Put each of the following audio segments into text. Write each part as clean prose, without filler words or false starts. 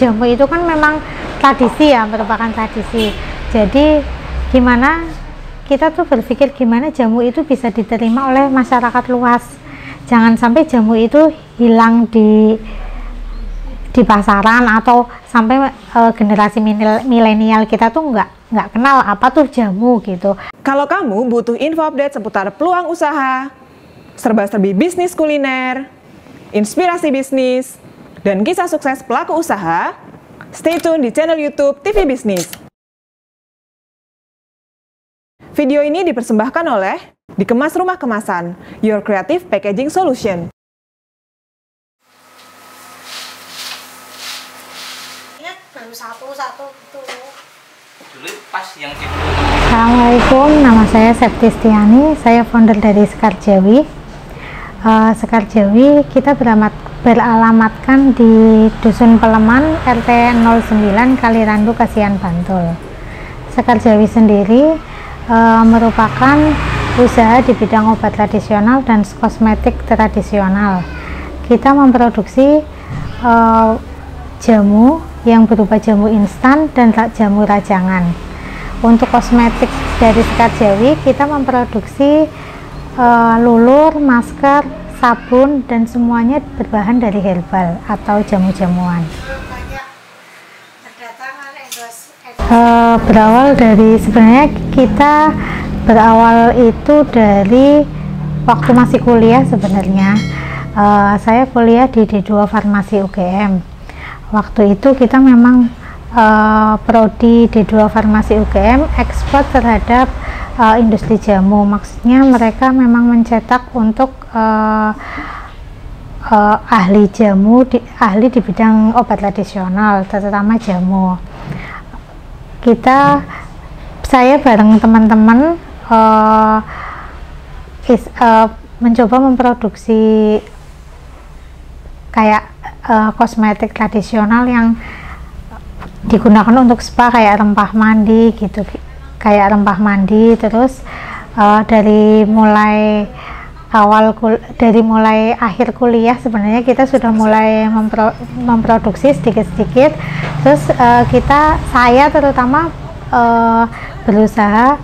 jamu itu kan memang tradisi ya, merupakan tradisi. Jadi gimana kita tuh berpikir gimana jamu itu bisa diterima oleh masyarakat luas. Jangan sampai jamu itu hilang di pasaran, atau sampai generasi milenial kita tuh nggak kenal apa tuh jamu gitu. Kalau kamu butuh info update seputar peluang usaha, serba-serbi bisnis kuliner, inspirasi bisnis, dan kisah sukses pelaku usaha, stay tune di channel YouTube TV Bisnis. Video ini dipersembahkan oleh Dikemas Rumah Kemasan, Your Creative Packaging Solution. Ingat baru satu tuh. Assalamualaikum, nama saya Septistiani, saya founder dari Sekar Jawi. Sekar Jawi kita beralamatkan di Dusun Peleman, RT 09, Kalirandu, Kasihan, Bantul. Sekar Jawi sendiri merupakan usaha di bidang obat tradisional dan kosmetik tradisional. Kita memproduksi jamu yang berupa jamu instan dan jamu rajangan. Untuk kosmetik dari Sekar Jawi, kita memproduksi lulur, masker, sabun, dan semuanya berbahan dari herbal atau jamu-jamuan. Berawal dari, sebenarnya kita berawal itu dari waktu masih kuliah sebenarnya. Saya kuliah di D2 Farmasi UGM. Waktu itu kita memang prodi D2 Farmasi UGM ekspor terhadap industri jamu. Maksudnya mereka memang mencetak untuk ahli jamu, ahli di bidang obat tradisional, terutama jamu. Saya bareng teman-teman mencoba memproduksi kayak kosmetik tradisional yang digunakan untuk spa, kayak rempah mandi gitu, terus dari mulai akhir kuliah sebenarnya kita sudah mulai memproduksi sedikit-sedikit. Terus saya terutama berusaha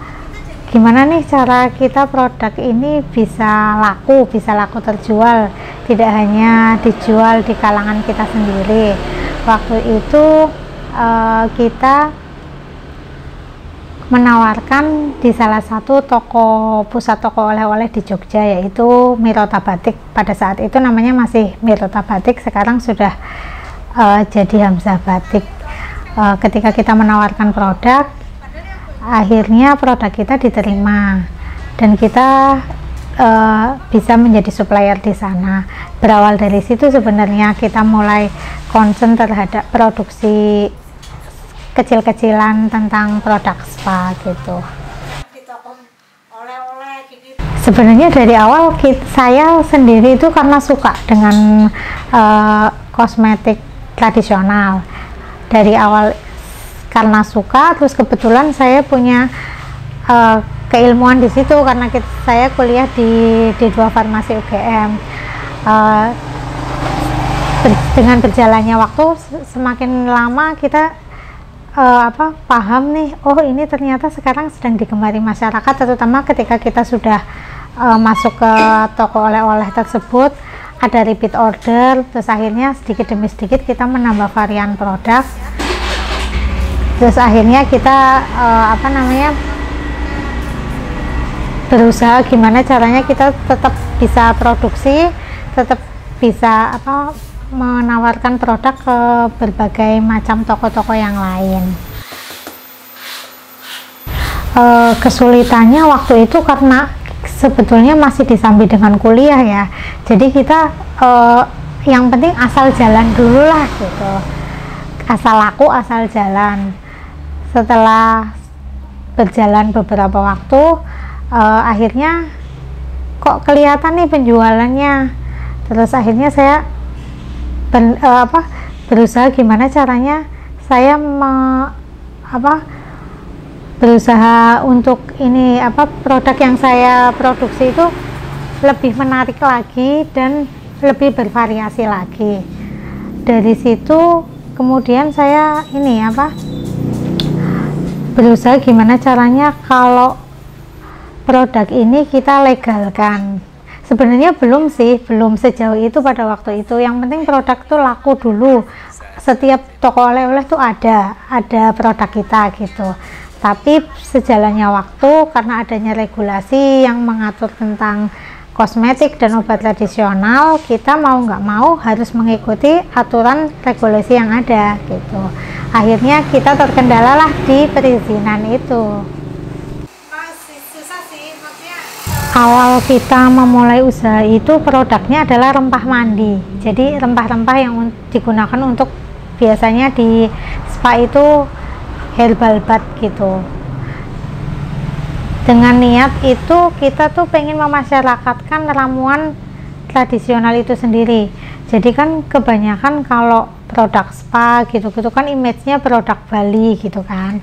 gimana nih cara kita produk ini bisa laku terjual, tidak hanya dijual di kalangan kita sendiri. Waktu itu kita menawarkan di salah satu pusat toko oleh-oleh di Jogja, yaitu Mirota Batik. Pada saat itu namanya masih Mirota Batik, sekarang sudah jadi Hamzah Batik. Ketika kita menawarkan produk, akhirnya produk kita diterima dan kita bisa menjadi supplier di sana. Berawal dari situ sebenarnya kita mulai concern terhadap produksi kecil-kecilan tentang produk spa gitu. Sebenarnya dari awal saya sendiri itu karena suka dengan kosmetik tradisional. Dari awal karena suka, terus kebetulan saya punya keilmuan di situ karena saya kuliah di D2 Farmasi UGM. Dengan berjalannya waktu, semakin lama kita paham nih, oh ini ternyata sekarang sedang digemari masyarakat, terutama ketika kita sudah masuk ke toko oleh-oleh tersebut, ada repeat order, terus akhirnya sedikit demi sedikit kita menambah varian produk, terus akhirnya kita berusaha gimana caranya kita tetap bisa produksi, tetap bisa menawarkan produk ke berbagai macam toko-toko yang lain. Kesulitannya waktu itu karena sebetulnya masih disambi dengan kuliah ya, jadi kita yang penting asal jalan dulu lah gitu, asal laku asal jalan. Setelah berjalan beberapa waktu, akhirnya kok kelihatan nih penjualannya, terus akhirnya saya berusaha gimana caranya saya berusaha untuk ini produk yang saya produksi itu lebih menarik lagi dan lebih bervariasi lagi. Dari situ kemudian saya ini apa, berusaha gimana caranya kalau produk ini kita legalkan. Sebenarnya belum sih, belum sejauh itu pada waktu itu. Yang penting produk tuh laku dulu. Setiap toko oleh-oleh tuh ada produk kita gitu. Tapi sejalannya waktu, karena adanya regulasi yang mengatur tentang kosmetik dan obat tradisional, kita mau nggak mau harus mengikuti aturan regulasi yang ada gitu. Akhirnya kita terkendala lah di perizinan itu. Awal kita memulai usaha itu produknya adalah rempah mandi. Jadi rempah-rempah yang digunakan untuk, biasanya di spa itu herbal bath gitu. Dengan niat itu kita tuh pengen memasyarakatkan ramuan tradisional itu sendiri. Jadi kan kebanyakan kalau produk spa gitu-gitu kan image-nya produk Bali gitu kan.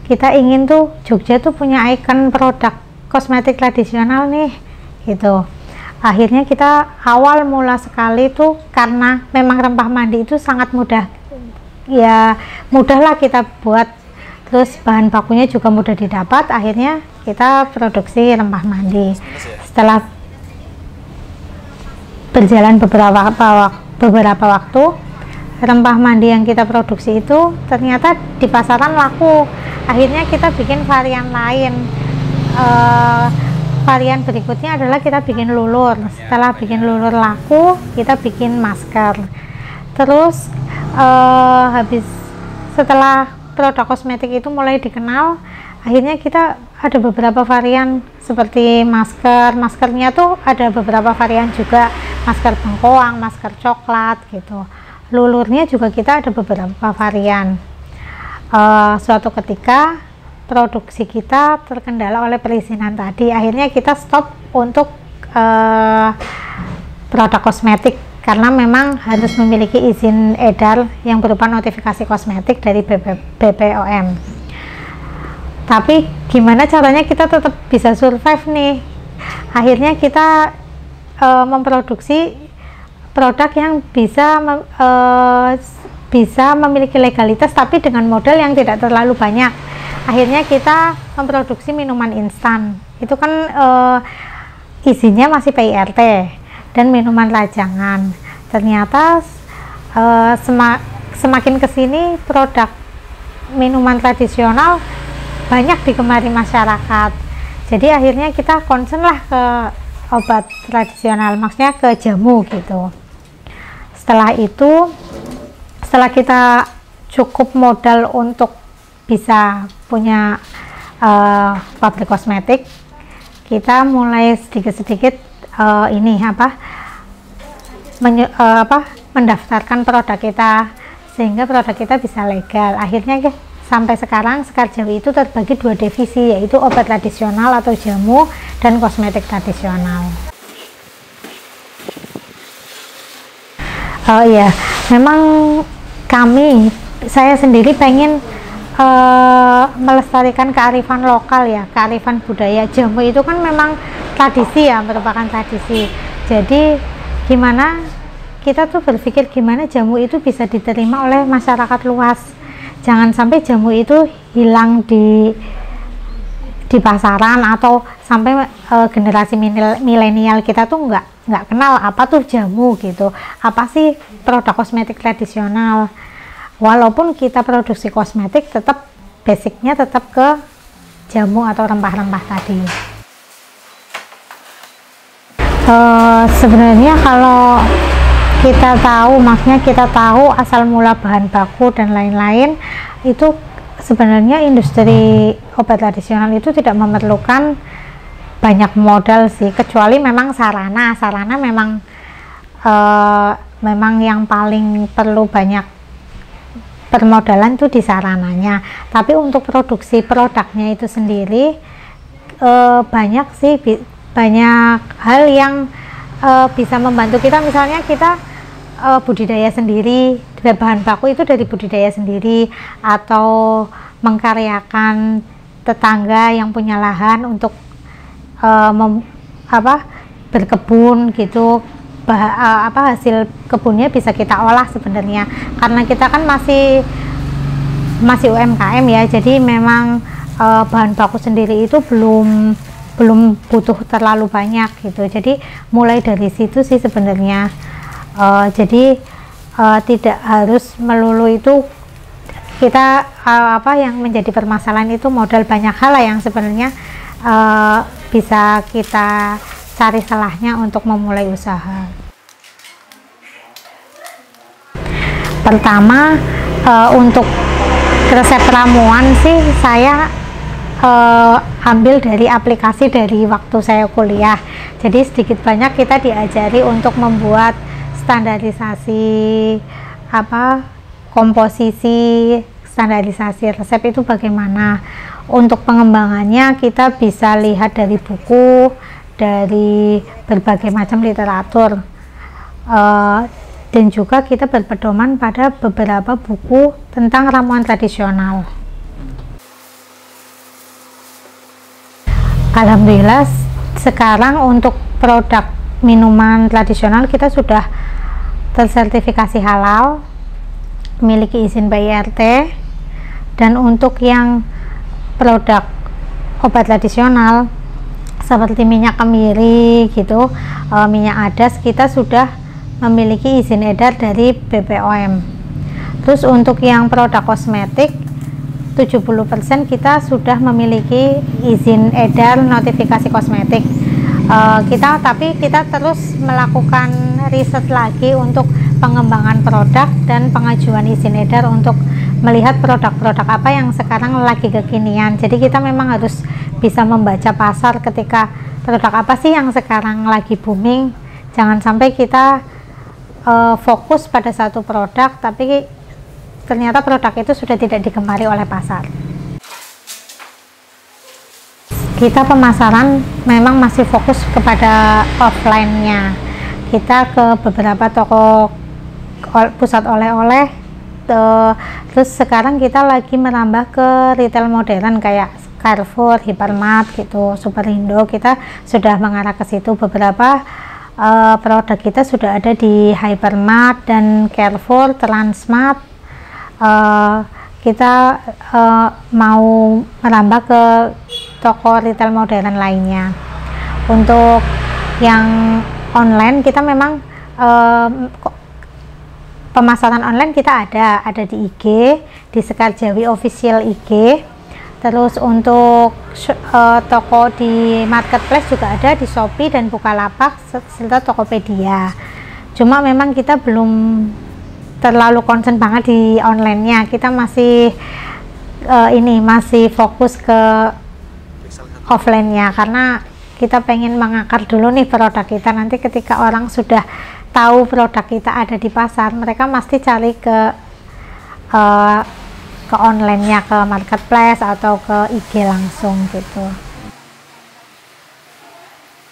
Kita ingin tuh Jogja tuh punya ikon produk kosmetik tradisional nih gitu. Akhirnya kita awal mula sekali tuh karena memang rempah mandi itu sangat mudah, ya mudahlah kita buat, terus bahan bakunya juga mudah didapat. Akhirnya kita produksi rempah mandi. Setelah berjalan beberapa waktu, rempah mandi yang kita produksi itu ternyata di pasaran laku. Akhirnya kita bikin varian lain. Varian berikutnya adalah kita bikin lulur. Setelah bikin lulur laku, kita bikin masker. Terus setelah produk kosmetik itu mulai dikenal, akhirnya kita ada beberapa varian seperti maskernya tuh ada beberapa varian juga, masker bengkoang, masker coklat gitu. Lulurnya juga kita ada beberapa varian. Suatu ketika produksi kita terkendala oleh perizinan tadi, akhirnya kita stop untuk produk kosmetik karena memang harus memiliki izin edar yang berupa notifikasi kosmetik dari BPOM. Tapi gimana caranya kita tetap bisa survive nih? Akhirnya kita memproduksi produk yang bisa memiliki legalitas tapi dengan modal yang tidak terlalu banyak. Akhirnya kita memproduksi minuman instan. Itu kan izinnya masih PIRT dan minuman rajangan. Ternyata semakin kesini produk minuman tradisional banyak digemari masyarakat. Jadi akhirnya kita concern lah ke obat tradisional, maksudnya ke jamu gitu. Setelah itu, setelah kita cukup modal untuk bisa punya pabrik kosmetik, kita mulai sedikit-sedikit mendaftarkan produk kita sehingga produk kita bisa legal. Akhirnya sampai sekarang Sekar Jawi itu terbagi 2 divisi, yaitu obat tradisional atau jamu dan kosmetik tradisional. Ya, memang saya sendiri pengen melestarikan kearifan lokal ya, kearifan budaya. Jamu itu kan memang tradisi ya, merupakan tradisi. Jadi gimana kita tuh berpikir gimana jamu itu bisa diterima oleh masyarakat luas. Jangan sampai jamu itu hilang di pasaran, atau sampai generasi milenial kita tuh nggak kenal apa tuh jamu gitu, apa sih produk kosmetik tradisional. Walaupun kita produksi kosmetik, tetap basicnya tetap ke jamu atau rempah-rempah tadi. Sebenarnya kalau kita tahu, maksudnya kita tahu asal mula bahan baku dan lain-lain, itu sebenarnya industri obat tradisional itu tidak memerlukan banyak modal sih, kecuali memang sarana memang yang paling perlu banyak permodalan tuh di sarananya. Tapi untuk produksi produknya itu sendiri banyak hal yang bisa membantu kita. Misalnya kita budidaya sendiri, bahan baku itu dari budidaya sendiri, atau mengkaryakan tetangga yang punya lahan untuk berkebun gitu. hasil kebunnya bisa kita olah sebenarnya, karena kita kan masih UMKM ya, jadi memang bahan baku sendiri itu belum butuh terlalu banyak gitu. Jadi mulai dari situ sih sebenarnya. Jadi tidak harus melulu itu kita yang menjadi permasalahan itu modal, banyak hal yang sebenarnya bisa kita cari salahnya untuk memulai usaha. Pertama, untuk resep ramuan sih saya ambil dari aplikasi dari waktu saya kuliah. Jadi sedikit banyak kita diajari untuk membuat standarisasi komposisi, standarisasi resep itu bagaimana. Untuk pengembangannya kita bisa lihat dari buku, dari berbagai macam literatur, dan juga kita berpedoman pada beberapa buku tentang ramuan tradisional. Alhamdulillah sekarang untuk produk minuman tradisional kita sudah tersertifikasi halal, memiliki izin BIRT, dan untuk yang produk obat tradisional seperti minyak kemiri gitu, minyak adas, kita sudah memiliki izin edar dari BPOM. Terus untuk yang produk kosmetik 70% kita sudah memiliki izin edar notifikasi kosmetik. Tapi kita terus melakukan riset lagi untuk pengembangan produk dan pengajuan izin edar untuk melihat produk-produk apa yang sekarang lagi kekinian. Jadi kita memang harus bisa membaca pasar ketika produk apa sih yang sekarang lagi booming. Jangan sampai kita fokus pada satu produk tapi ternyata produk itu sudah tidak digemari oleh pasar. Kita pemasaran memang masih fokus kepada offline-nya. Kita ke beberapa toko pusat oleh-oleh, terus sekarang kita lagi merambah ke retail modern kayak Carrefour, Hypermart gitu, Superindo. Kita sudah mengarah ke situ. Beberapa produk kita sudah ada di Hypermart dan Carrefour, Transmart. Kita mau merambah ke toko retail modern lainnya. Untuk yang online kita memang pemasaran online kita ada di IG, di Sekar Jawi official IG. Terus untuk toko di marketplace juga ada di Shopee dan Bukalapak serta Tokopedia. Cuma memang kita belum terlalu concern banget di online-nya. Kita masih masih fokus ke offline-nya karena kita pengen mengakar dulu nih produk kita. Nanti ketika orang sudah tahu produk kita ada di pasar, mereka pasti cari ke online-nya, ke marketplace atau ke IG langsung gitu.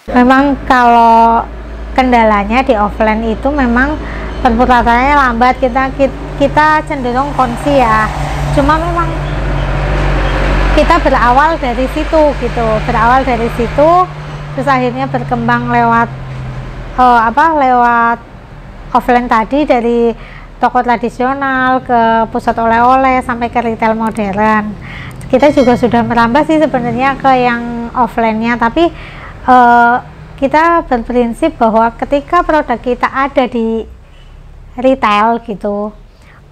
Memang kalau kendalanya di offline itu memang perputarannya lambat, kita cenderung kongsi ya. Cuma memang kita berawal dari situ gitu, terus akhirnya berkembang lewat offline tadi, dari toko tradisional ke pusat oleh-oleh sampai ke retail modern. Kita juga sudah merambah sih sebenarnya ke yang offline-nya, tapi kita berprinsip bahwa ketika produk kita ada di retail gitu,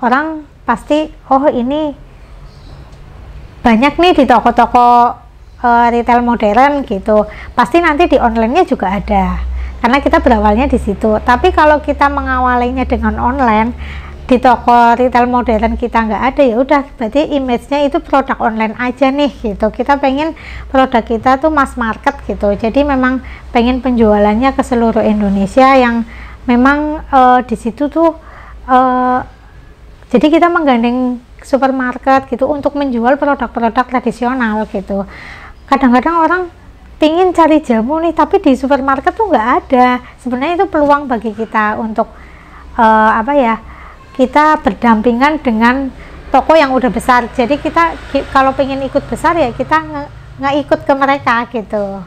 orang pasti ini banyak nih di toko-toko retail modern gitu, pasti nanti di online-nya juga ada karena kita berawalnya di situ. Tapi kalau kita mengawalinya dengan online, di toko retail modern kita nggak ada, ya udah berarti image-nya itu produk online aja nih gitu. Kita pengen produk kita tuh mass market gitu, jadi memang pengen penjualannya ke seluruh Indonesia yang memang di situ tuh jadi kita menggandeng supermarket gitu untuk menjual produk-produk tradisional gitu. Kadang-kadang orang pingin cari jamu nih tapi di supermarket tuh nggak ada. Sebenarnya itu peluang bagi kita untuk kita berdampingan dengan toko yang udah besar. Jadi kita kalau pengen ikut besar ya kita nggak ikut ke mereka gitu.